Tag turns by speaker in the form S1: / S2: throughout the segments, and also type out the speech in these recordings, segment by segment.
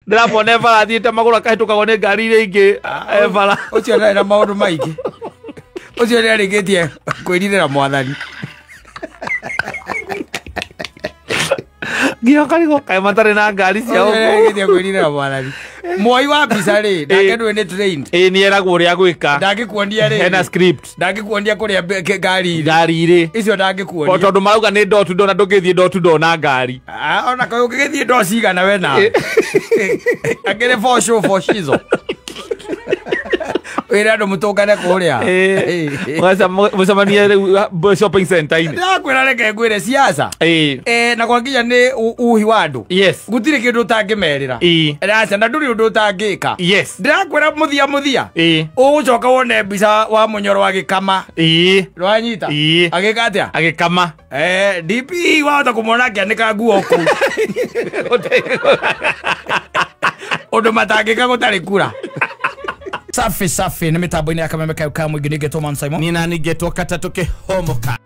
S1: Ndĩramona Evara athiĩte magũrũ akahĩtũkagwo nĩ ngari iria ingĩ. Evara
S2: Ũcio ndarĩ na maũndũ maingĩ. Ũcio nĩ arĩkĩtie kwĩrithĩra Mwathani.
S1: Ngĩokarigo kaĩ matarĩ na ngari ciao.
S2: Arĩkĩtie kwĩrithĩra Mwathani. Moi wa mbica rĩ, ndake ndũĩ nĩ trained.
S1: Nĩ eragwo ũrĩa gwĩka.
S2: Ndangĩkuonia rĩ.
S1: Hena script.
S2: Ndangĩkuonia kũrĩa ngari
S1: irĩ.
S2: Icio ndangĩkuonia.
S1: Tondũ marauga nĩ door to door na ndũngĩthiĩ door to door na ngari.
S2: Ona kau ũngĩgĩthiĩ door cigana we nawe. Angĩrĩ for show for shizo. Wĩra andũ mũtũngane kũrĩa.
S1: Mũcemanie rĩu shopping center-inĩ.
S2: Ndakwĩra reke ngwĩre siasa. Na kwa nginya nĩ uhi wa andũ. Gũtirĩ kĩndũ ũtangĩmerĩra. Raca na ndũrĩ ũndũ ũtangĩka. Ndakwĩra mũthia. Ũgũcoka wone mbica wa Mũnyoro agĩkama. Rwanyita. Agĩka atĩa?
S1: Agĩkama.
S2: DP wahota kũmwona akĩanĩka nguo kũu. Ũndũ matangĩka gũtarĩ kura. Safi nĩ mitambo-inĩ ya Kameme Kau ka mũingĩ nĩngetwo Man Simon.
S1: Nina nĩngetwo Kata Tũkĩhomoka.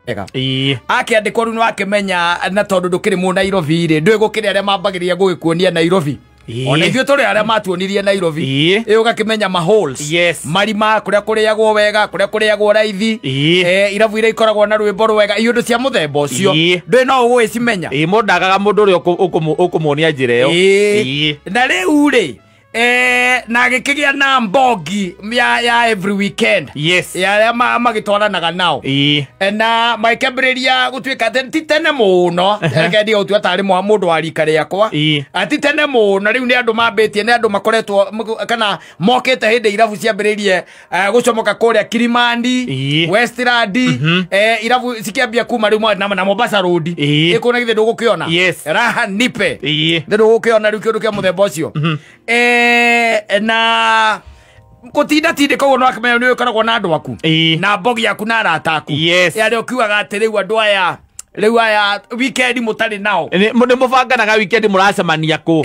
S2: Akĩandĩkwo rĩu nĩwakĩmenya na tondũ ndũkĩrĩ mũ Nairobi rĩ ndũĩ gũkĩrĩ arĩa mambagĩrĩria gũgĩkuonia Nairobi. Ona ithuĩ tũrĩ arĩa matuonirie Nairobi. Ũgakĩmenya maholes. Marima kũrĩa kũrĩagwo wega kũrĩa kũrĩagwo raithi. Irabu iria ikoragwo na rwĩmbo rwega iũndũ cia mũthemba ũcio. Ndũĩ no ũgũgĩcimenya.
S1: Mũndũ ndagaga mũndũ ũrĩa ũkũmuonia njĩra ĩyo.
S2: Na rĩu rĩ na gĩkĩgĩa na mbogi ya every weekend. Ya magĩtwaranaga nao. Na makĩambĩrĩria gũtuĩka atĩ ti tene mũno. Reke ndio ũtua tarĩ mũndũ wa rika rĩakwa. Ati tene mũno rĩu nĩ andũ mambĩtie nĩ andũ makoretwo kana mokĩte hĩndĩ irabu ciambĩrĩirie gũcomoka kũrĩa Kilimani, Westland, irabu cikĩambia kuma rĩu na Mombasa Road. Ĩkũna githĩ ndũgũkĩona. Raha nipe. Ndũgũkĩona rĩu kĩndũ kĩa mũthemba ũcio. Na gũtinda koguo no akĩmenya nĩ ũkoragwo na andũ aku na mbogi yaku na arata aku yarĩ ũkiugaga atĩ rĩu aya weekend mũtarĩ nao
S1: nĩ mũbanganaga weekend mũracemania kũ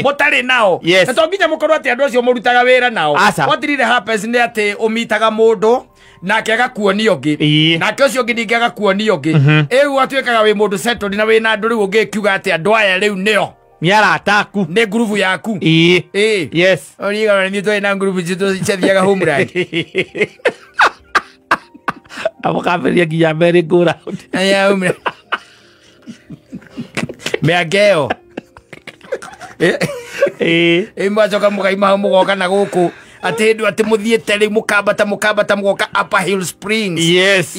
S2: mũtarĩ nao na to nginya mũkorwo atĩ andũ acio mũrutaga wĩra nao what really happens nĩ atĩ ũmitaga mũndũ nake agakuonia ũngĩ nake ũcio ũngĩ ningĩ agakuonia ũngĩ ĩu atuĩkaga wĩ mũndũ settled na wĩna andũ rĩu ũngĩkiuga atĩ andũ aya rĩu nĩo
S1: Miarataku.
S2: Ne grupu yaku.
S1: Yes.
S2: Origa ni to na grupu cito chathiaga home ride.
S1: Abokaberia giya merry go round.
S2: Aya home. Meageo. Mwacoka mukaima mugoka na guku. Atendu ati muthiete ri mukambata mugoka Upper Hill Springs.
S1: Yes.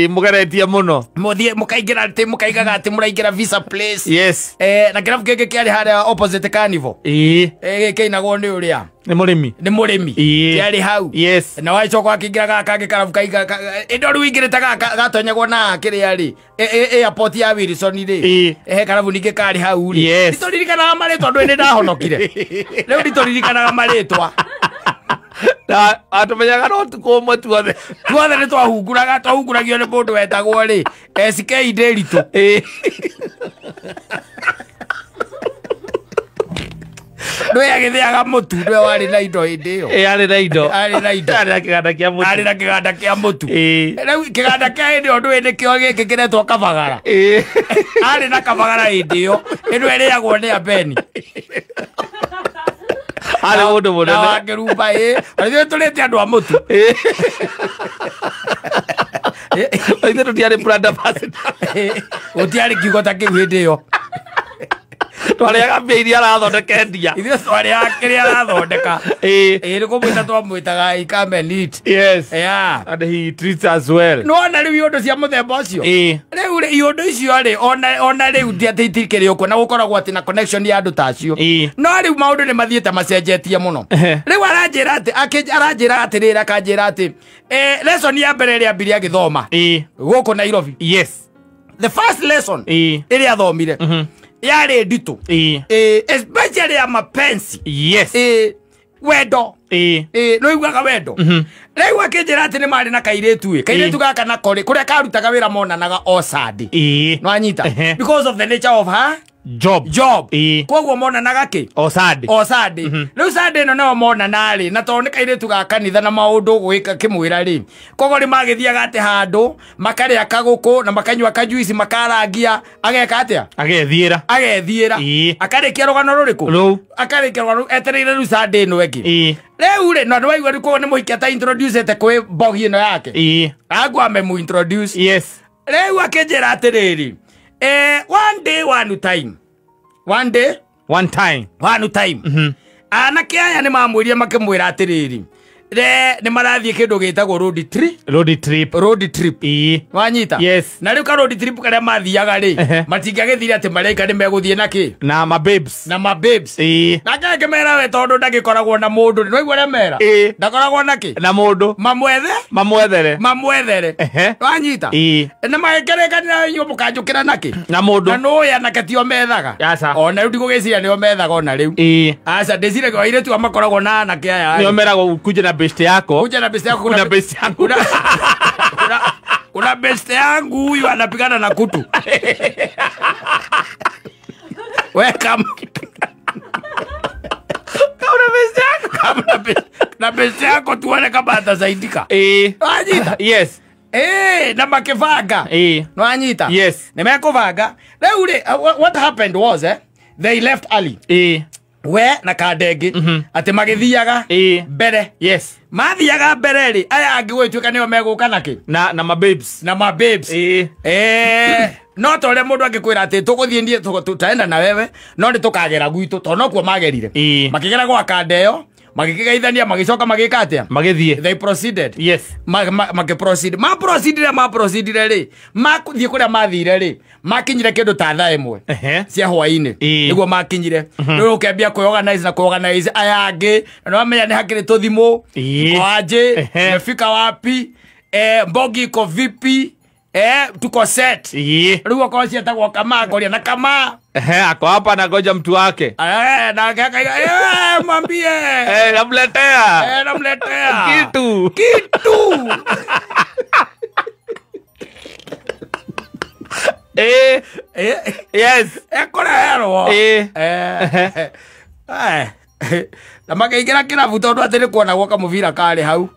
S1: Mugaretia muno.
S2: Muthie mukaigira ati mukaigaga ati muraingira Visa Place.
S1: Yes.
S2: Na kirabu keke kiari haria opposite Carnival. Keinagwo ni uria.
S1: Ni murimi.
S2: Kiari hau.
S1: Yes.
S2: Na waicoka akingira gaka karabu kaiga indo ru ingirite gatonyagwo na kiria ri. Airport ya Wilson ri. Karabu ninge kari hau ri. Nditoririkana maritwa ndwe ndahonokire. Riu nditoririkana maritwa.
S1: Na atumenyaga no tukomwe tuothe
S2: nĩ twahunguragio nĩ mũndũ wetagwo rĩ SK Nderitu. Ndwe agĩthĩaga mũtu ndwe warĩ na indo hĩndĩ ĩyo.
S1: Arĩ na indo.
S2: Arĩ na kĩganda kĩa mũtu. Arĩ na kĩganda kĩa mũtu. Rĩu kĩganda kĩa hĩndĩ ĩyo ndwe nĩkĩo gĩkĩ kĩretwo Kabagara. Arĩ na Kabagara hĩndĩ ĩyo ĩno ĩrĩagwo nĩ Abeni.
S1: Ale mũndũ mũnene.
S2: Na wakĩrumba ithuĩ tũrĩte andũ a mũtu.
S1: Ithuĩ tũtiarĩ brand ambassador.
S2: Gũtiarĩ kiugo ta kĩu hĩndĩ ĩyo.
S1: Twarĩaga mbia iria arathondeka endia.
S2: Ithuĩ twarĩaga kĩrĩa arathondeka. Nĩ kũmwĩta twamwĩtaga he come and eat.
S1: Yes. And he treats us well.
S2: No na rĩu iũndũ cia mũthemba ũcio. Rĩu iũndũ icio rĩ ona rĩu atĩ itikĩrĩ ũkuo na gũkoragwo atĩ na connection ya andũ ta acio. No rĩu maũndũ nĩ mathiĩte macenjetie mũno. Rĩu aranjĩra atĩrĩra akanjĩra atĩ lesson ya mbere ĩrĩa ambire agĩthoma gũkũ Nairobi.
S1: Yes.
S2: The first lesson ĩrĩa athomire yare ndito especially ya mapenzi.
S1: Yes.
S2: Wendo no iguaga wendo. Rĩu akĩnjĩra atĩ nĩ marĩ na kairĩtu gaka na kũrĩa karutaga wĩra monanaga o Sunday. No anyita because of the nature of her job koguo mona nagaki
S1: o Sunday
S2: riu Sunday no mona nari na to nikaire tuga kanitha na maundu gwika kimwira ri koguo ri magithiaga ate handu makari akaguku na makanywa kajuici makarangia ageka atia
S1: agethiira
S2: akarikia rugano ruriku akarikia rugano etereire riu Sunday no eki riu ri no waigua ri koguo ni muhikia ta introduce ete kwi bogi ino yake agwa me mu introduce riu akinjira atiriri one time anake aya ni mamwiria makimwira atiriri ni marathie kindu gitagwo road trip wanyita na riu ka road trip karia mathiaga ri matingagithire ati mareka ni meguthie naki
S1: na ma babes
S2: na kake mera we tondu ndagikoragwo na mundu ni waigua ria mera ndakoragwo naki
S1: na mundu mamwethere
S2: wanyita na magekerekanira nyu mukanjukira naki
S1: na mundu
S2: na no ya nake tio methaga ona riu ndigugiciria nio methaga ona riu aca ndicire kwa ile tu amakoragwo na nake aya
S1: nio merago kuje na best yako
S2: kuna best yangu huyu anapigana na kutu welcome na best yako tuone kama atasaidika wanyita na makivanga wanyita nimekuvanga leo what happened was they left early we na kadege ati magithiaga mbere mathiaga mbere ri aya angi gwituika nio meguka naki
S1: na ma babes
S2: no tole mundu angikwira ati tuguthie ndie tutaenda na wewe no ndi tukagera gwitu to no kuo magerire makigera gwa kadeo magikigeithania magicoka magika atia
S1: magithie
S2: they proceeded proceeded ri makuthie kuria mathire ri makinyire kindu ta thaa imwe cia hwaini niguo makinyire riu ukembia kuorganize na kuorganize aya angi no amenya ni hakiri tuthimu kwaje mefika wapi mbogi iko vipi tuko set riu ako cietagwo kama ngoria na kama
S1: ako hapa na ngoja mtu wake
S2: na akaka mwambie
S1: namletea kitu
S2: ekorehero na makaigira kirabu tondu ati ni kuonagwo kamuvira kari hau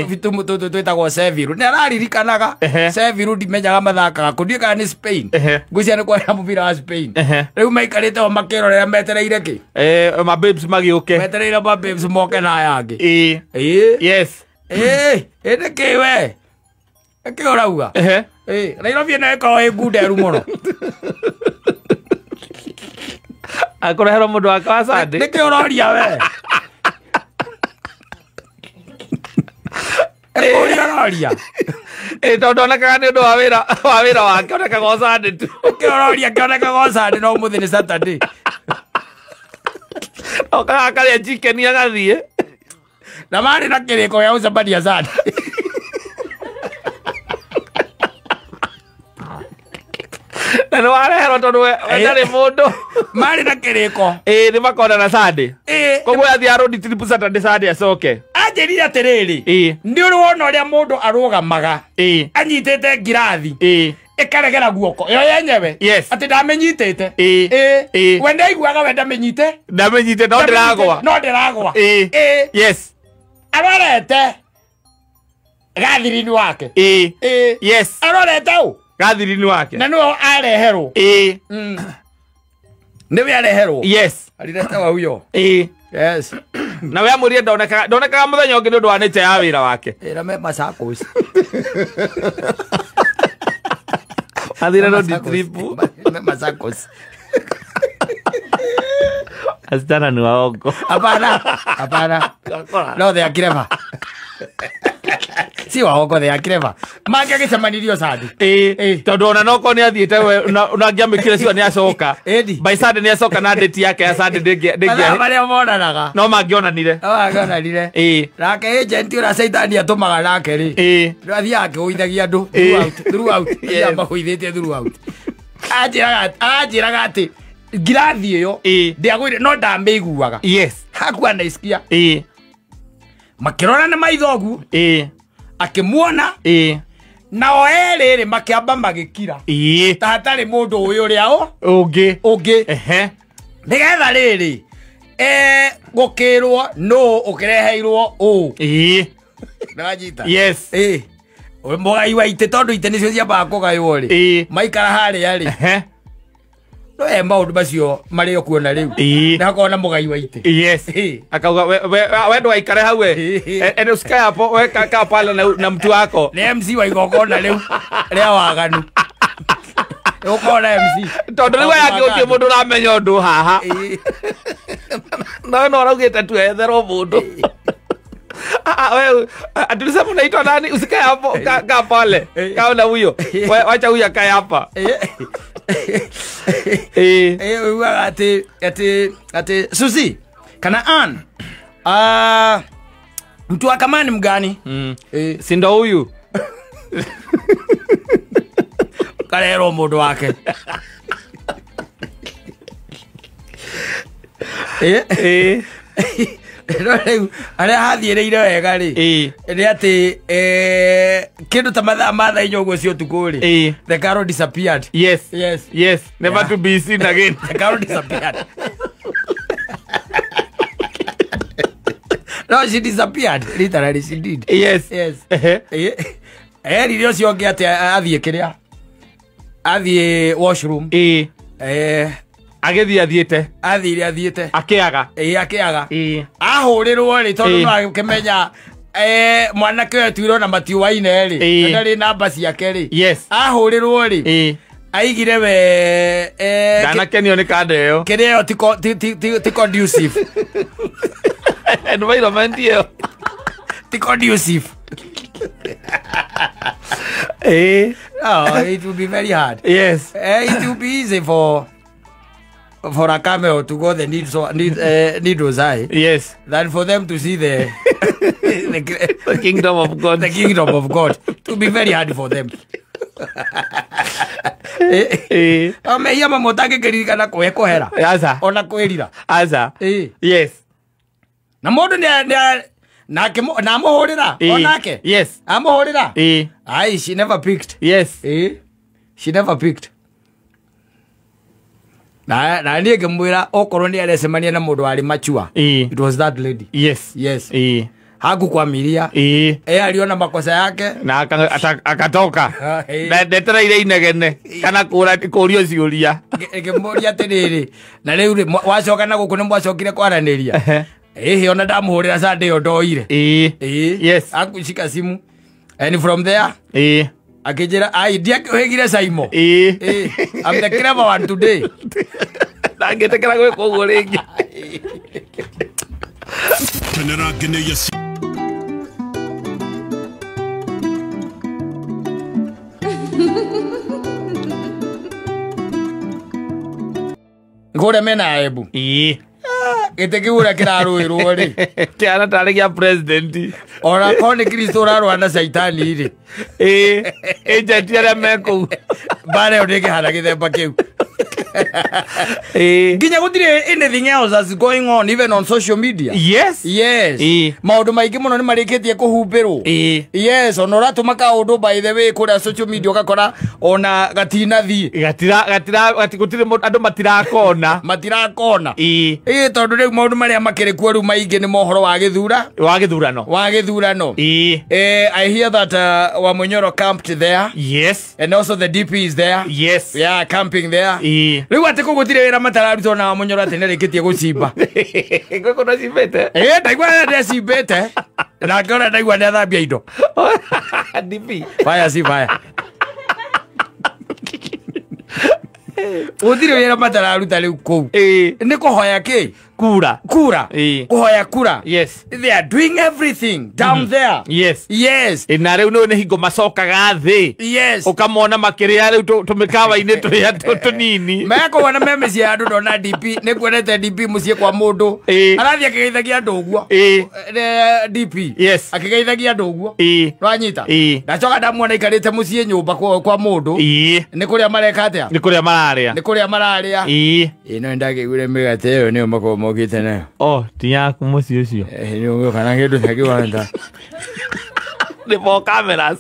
S2: vitumu tutu twitagwo Seviru ni araririkanaga Seviru ndimenyaga mathakaga kundie kana ni Spain ngwiciria ni kuona muvira wa Spain riu maikarite o makirorera metereire ki
S1: ma babes magiuke
S2: metereire ma babes moke na yangi ene kiwe eke urauga Nairobi na eko eguderu muno
S1: akorehero mundu wake wa Sunday
S2: niki uroria we uroria
S1: tondu onekaga ni undu wa wira wake onekaga o Sunday tu
S2: uroria kionekaga o Sunday no muthi ni Saturday
S1: okaga akaria chicken agathie
S2: na mari na kiriko ya ucabadia Sunday
S1: na warehero tondu we ndari mundu
S2: mari na kiriko
S1: ni makona na Sunday koguo athia road trip Sunday acoke
S2: anjirire atiriri ndi uri wona uria mundu arugamaga anyitete ngirathi ikaregera guoko yo yenyewe ati ndamenyitete we ndaiguaga we ndamenyite
S1: no ndiragwa
S2: arorete gathirini wake arorete u
S1: gathirini wake
S2: na no areherwo niwe areherwo aliretaga huyo
S1: na we amurie ndonekaga muthenya ungi ndu wa nature ya wira wake
S2: era me masakos
S1: athire road trip
S2: me masakos
S1: asichana ni waongo
S2: hapana no they are clever si waongo they are clever mange gicemanirio Sunday
S1: tondu ona noko ni athiite we unangiamikire cio ni acoka by Sunday ni acoka na date yake ya Sunday ndingia
S2: maria monanaga
S1: no mangionanire
S2: nake agent ura Saitani atumaga nake ri athi yake huithagia andu throughout ya mahuithite throughout ajiraga ati ngirathi iyo ndiagwire no ndamiguaga hakuwa naisikia makirora na maithogu akimuona nao erĩ makiamba magikira ta hatarĩ mũndũ ũyũ ũrĩa ũngĩ nĩgetha rĩrĩ gũkĩrwo no ũkĩreheirwo ndanyita mũgai wa itĩ tondũ itĩ nĩcio ciambaga kũgaywo rĩ maikara harĩa rĩ no maũndũ macio marĩ okuona rĩu nĩhakorwo na mũgai wa itĩ
S1: akauga we ndũgaikare hau and usikae hapo we kaa pale na mtu wako
S2: nĩ MC wa igongona rĩu rĩa waganu ũkona MC
S1: tondũ rĩu yake mũndũ ũramenya ũndũ haha no ũraugĩte tuetherwo mũndũ wewe atulisema unaitwa nani? Usikae hapo, kaa pale. Kaa na huyo. Wacha huyo akae hapa.
S2: Ati Susi, kana Ann. Mtu wa Kamani mgani?
S1: Si ndo huyu.
S2: Kalero mundu wake. Aria hathiĩrĩire wega rĩ nĩ atĩ kĩndũ ta mathaa inya ũguo cio ũtukũ rĩ the carol disappeared.
S1: Yes never to be seen again.
S2: The carol disappeared. No, she disappeared literally, she did.
S1: Yes
S2: erire ũcio ũngĩ atĩ athiĩ kĩrĩa athiĩ washroom
S1: athiĩte akĩaga
S2: ahũrĩrwo rĩ tondũ no akĩmenya mwanake ũyũ tuirwo na matiũwaine rĩ ndarĩ namba ciake rĩ ahũrĩrwo rĩ aigire we
S1: ndanakenio nĩ kanda ĩyo
S2: kĩrĩa ĩyo ti conducive
S1: environment ĩyo
S2: ti conducive. It will be very hard.
S1: Yes.
S2: It will be easy for a camel to go the needle's eye.
S1: Yes.
S2: Than for them to see the
S1: kingdom of God.
S2: The kingdom of God. It will be very hard for them. Amehia mamotake kiririkana kuhera.
S1: Asa.
S2: Ona kwirira.
S1: Asa. Yes.
S2: Na mundu na amuhurira onake.
S1: Yes.
S2: Amuhurira. Aye, she never picked.
S1: Yes.
S2: She never picked. Na niĩ ngĩmwĩra okorwo nĩ arecemania na mũndũ warĩ machua. It was that lady.
S1: Yes.
S2: Hakukwamiria aliona makosa yake
S1: na akatoka na ndetereire inegene kana kũũrio ciũria
S2: ngĩmũria atĩrĩrĩ na rĩu wacoka na gũkũ nĩ mwacokire kwaranĩria ona ndamũhũrĩra Sunday ĩyo ndoire
S1: yes
S2: akushika simu and from there akijira ndiakĩhĩgire Saimo I'm the clever one today
S1: ndangĩtĩkĩra gwĩka ũguo rĩngĩ
S2: ngũrĩa mena ebu gĩtĩ kĩu ũrĩa kĩrarũĩrwo rĩ
S1: kĩana tarĩ gĩa president
S2: ona korwo nĩ Kristo ũrarũa na caitani rĩ
S1: agent arĩa me kũu
S2: mbara ĩyo ndĩngĩhana gĩthemba kĩu nginya gũtirĩ anything else that's going on even on social media.
S1: Yes
S2: maũndũ maingĩ mũno nĩ marĩkĩtie kũhumbĩrwo. Yes ona ũratũma kaũndũ by the way kũrĩa social media ũgakora ona gatinathiĩ gũtirĩ andũ matirakona tondũ rĩu maũndũ marĩa makĩrĩ kuo rĩu maingĩ nĩ mohoro wa gĩthurano. I hear that Wamunyoro camped there.
S1: Yes.
S2: And also the DP is there.
S1: Yes.
S2: Yeah, camping there. Rĩu atĩ kũgũtirĩ wĩra matararutwo na Wamunyoro atĩ nĩarĩkĩtie gũcimba.
S1: Gwĩko ndacimbĩte.
S2: Ndaigua ndacimbĩte. Na ngona ndaigua ndathambia indo.
S1: DP.
S2: Fire si fire. Gũtirĩ wĩra matararuta rĩu kũu. Nĩ kũhoya kĩ?
S1: Kura.
S2: Kũhoya kura.
S1: Yes.
S2: They are doing everything down there.
S1: Yes.
S2: Na
S1: rĩu nĩ hingo macokaga thĩ.
S2: Yes.
S1: Ũkamona makĩrĩa rĩu tũmĩkawa-inĩ tũrĩa tũnini.
S2: Mekũona meme cia andũ ndona DP nĩkuonete DP mũciĩ kwa mũndũ arathiĩ akĩgeithagia andũ ũguo. DP.
S1: Yes.
S2: Akĩgeithagia andũ ũguo. Wanyita. Ndacoka ndamuona aikarĩte mũciĩ nyũmba kwa mũndũ. Nĩ kũrĩa mareka atĩa?
S1: Nĩ kũrĩa mararĩa.
S2: No ndakĩiguire mĩgate ĩyo nĩyo makorwo mokĩte nayo.
S1: Ti yaku mũciĩ ũcio.
S2: Nĩ ũguo kana kĩndũ ta kĩu wanda.
S1: Nĩ for cameras.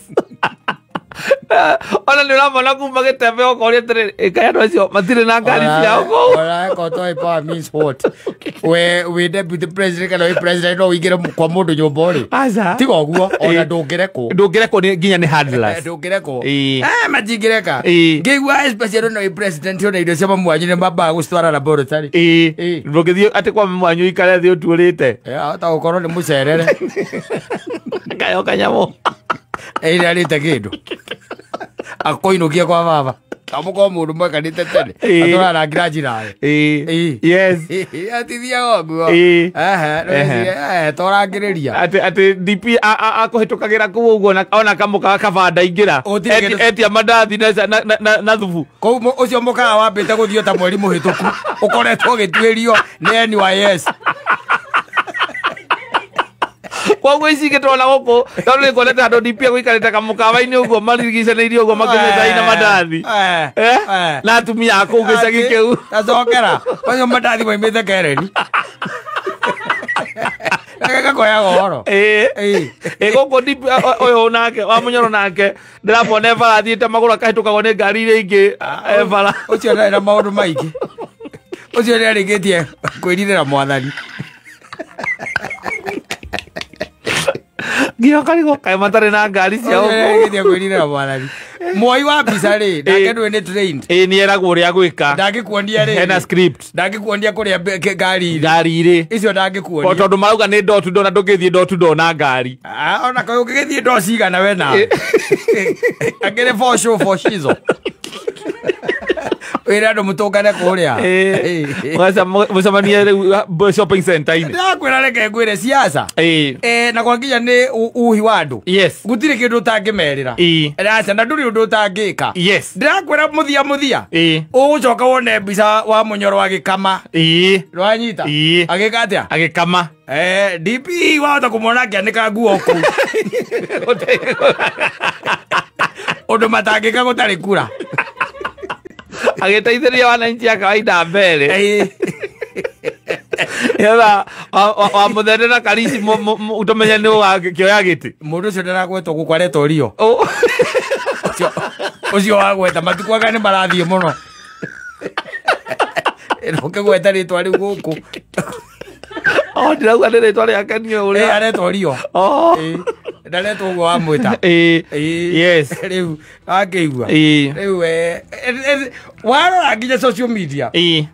S1: ona nä å ramona kuma gä tembe okoria tä kayano acio matirä na ngari ciao
S2: we deputy president kana we president no wigire kwa mundu nyumba ri tiga guo ona ndungirekwo
S1: nginya nä handlers
S2: ndungirekwo matingireka ngigua special no president ona indo cia mamwanyu nä mambaga gũcitwara laboratory
S1: ndũngĩthiĩ atĩ kwa mamwanyu ikare thĩ ũtuĩrĩte
S2: ahota gũkorwo nĩ mũcerere
S1: kayo kanyamũ
S2: ĩrĩa arĩte kĩndũ akũinũkia kwa baba kamuko mundu mwekanite tene atora rangira njirae
S1: yes
S2: atithia guo torangiriria
S1: ati DP akuhitukagira ku uguo ona kamuka kabanda ingira etia mandathi na thubu
S2: kou ucio mukaa wambite guthio ta mweri muhituku ukoretwo gituirio ni NYS
S1: kwa ici gitona guku tondu nikonete andu DP guikarite kamukawa-ini uguo marigicaniirie uguo makimethai na mandathi na atumia aku gicagi kiu
S2: tacokera ucio mandathi maimite kereni gakoya goro
S1: guku DP uyu nake wa munyoro nake ndirabona ebara athiite maguru akahitukagwo ni ngari iria ingi ebara
S2: ucio ndarĩ na maundu maingi ucio nĩ arĩkĩtie kwĩrithĩra mwathani
S1: Gĩokarigo kaĩ matarĩ na ngari ciao
S2: gĩthia kwĩrithĩra mwathani Moi wa mbica rĩ nake ndũĩ nĩ trained
S1: nĩ eragwo ũrĩa gwĩka
S2: ndangĩkuonia rĩ
S1: hena script
S2: ndangĩkuonia kũrĩa ngari
S1: irĩ
S2: icio ndangĩkuonia
S1: tondũ marauga nĩ door to door na ndũngĩthiĩ door to door na ngari
S2: ona kaĩ ũngĩgĩthiĩ door cigana we nawe angĩrĩ for show for shizo wĩra andũ mũtũngane kũrĩa
S1: mũcemanie rĩu shopping center-inĩ
S2: ndakwĩra reke ngwĩre siasa na kwa nginya nĩ uhi wa andũ gũtirĩ kĩndũ ũtangĩmerĩra raca na ndũrĩ ũndũ ũtangĩka ndĩrakwĩra mũthia ũgũcoka wone mbica wa Munyoro agĩkama rwanyita agĩka atĩa
S1: agĩkama
S2: DP wahota kũmwona akĩanĩka nguo kũu ũndũ matangĩka gũtarĩ kura
S1: agĩteithĩria wananchi a kawaida mbere yetha wa mũthende na Karisi ũtũmenye nĩ ũgakĩoya gĩtĩ
S2: mũndũ ũcio ndaragwetwo gũkũ aretwo Rio ũcio wagweta matukũ aka nĩ marathiĩ mũno ũkĩgweta rĩtwa rĩu gũkũ
S1: ndirauga nĩ rĩtwa rĩakenio ũrĩa
S2: aretwo Rio ndaretwo ũguo wamwĩta rĩu akĩigua rĩu warora nginya social media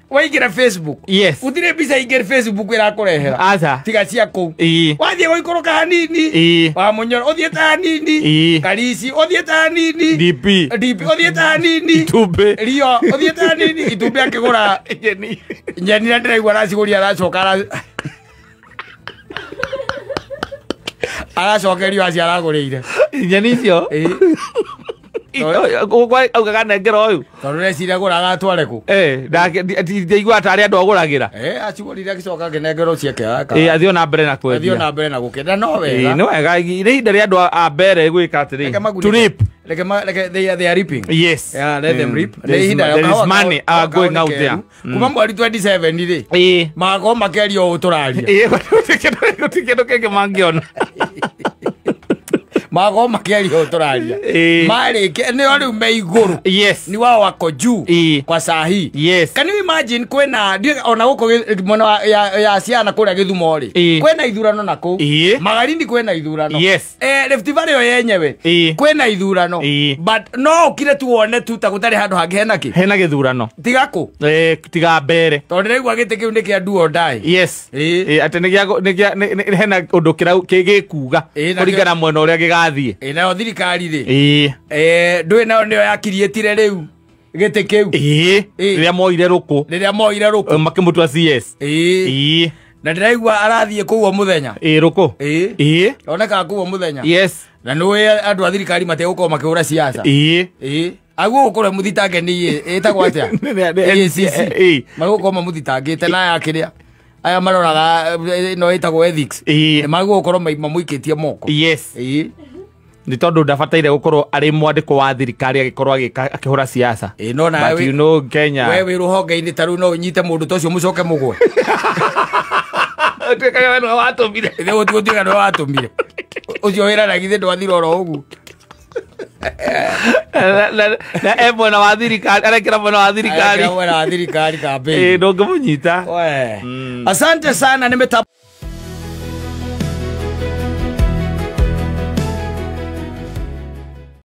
S2: waingĩra Facebook gũtirĩ mbica ingĩ Facebook ĩrakũrehera tiga cia kũu wathiĩ gũikũrũka hanini wa Munyoro ũthiĩte hanini Karisi ũthiĩte hanini
S1: DP
S2: ũthiĩte hanini
S1: Itumbĩ
S2: Rio ũthiĩte hanini Itumbĩ akĩgũra nyeni na ndĩraigua aracigũria aracoka aracokerio acio aragũrĩire
S1: nyeni icio augaga nengera ũyũ
S2: tondũ reciria gũraga atware kũ
S1: ndaigua atarĩ andũ agũragĩra
S2: acigũrire agĩcoka akĩnengerwo ciake
S1: athiĩ na mbere na kwendia
S2: na mbere na gũkenda no wega
S1: nĩ wega nĩ ihinda rĩa andũ a mbere gwĩka atĩrĩ to rip
S2: they are reaping let them reap
S1: there is money going out there
S2: kuma mweri 27 rĩ magakorwo makĩaria ũũ tũraria
S1: gũtirĩ kĩndũ kĩngĩ mangĩona
S2: magakorwo makĩaria ũũ tũraria marĩkia nĩo rĩu me igũrũ nĩ wao wako juu kwa sahi can you imagine kwĩna ona gũkũ mwena ya ciana kũrĩa Gĩthumo rĩ kwĩna ithurano na kũu Magarindi kwĩna ithurano Rift Valley yo yenyewe kwĩna ithurano but no ũkire tu wone tu ta gũtarĩ handũ hangĩ hena
S1: gĩthurano
S2: tiga kũ
S1: tiga mbere
S2: tondũ ndĩraigua gĩtĩ kĩu nĩ kĩa do or die
S1: atĩ hena ũndũ gĩkuga kũringana mwena ũrĩa gĩgathiĩ
S2: nayo thirikari rĩ ndũĩ nayo nĩyo yakiriĩtire rĩu gĩtĩ kĩu rĩrĩa moire rũkũ
S1: makĩmũtua CS
S2: na ndĩraigua arathiĩ kũu mũthenya
S1: rũkũ
S2: onekaga kũu mũthenya na nĩũĩ andũ a thirikari mategũkorwo makĩhũra siasa aguo gũkorwo mũthitange nĩ ĩtagwo atĩa magũkorwo mamũthitangĩte na aya kĩrĩa aya maroraga ĩno ĩtagwo ethics magũkorwo mamũikĩtie moko
S1: nĩ tondũ ndabataire gũkorwo arĩ mwandĩko wa thirikari agĩkorwo akĩhũra siasa
S2: no
S1: but you know Kenya
S2: we wĩ rũhonge-inĩ ta rũu no ũnyite mũndũ ta ũcio mũcoke mũgwe
S1: tuĩkaga nĩwe watũmire
S2: gũtuĩka nĩwe watũmire ũcio wĩra na githĩ ndwathira oro ũguo
S1: na mwena wa thirikari arekera mwena wa thirikari
S2: mwena wa thirikari kambe
S1: ndongemunyita
S2: asante sana nimeta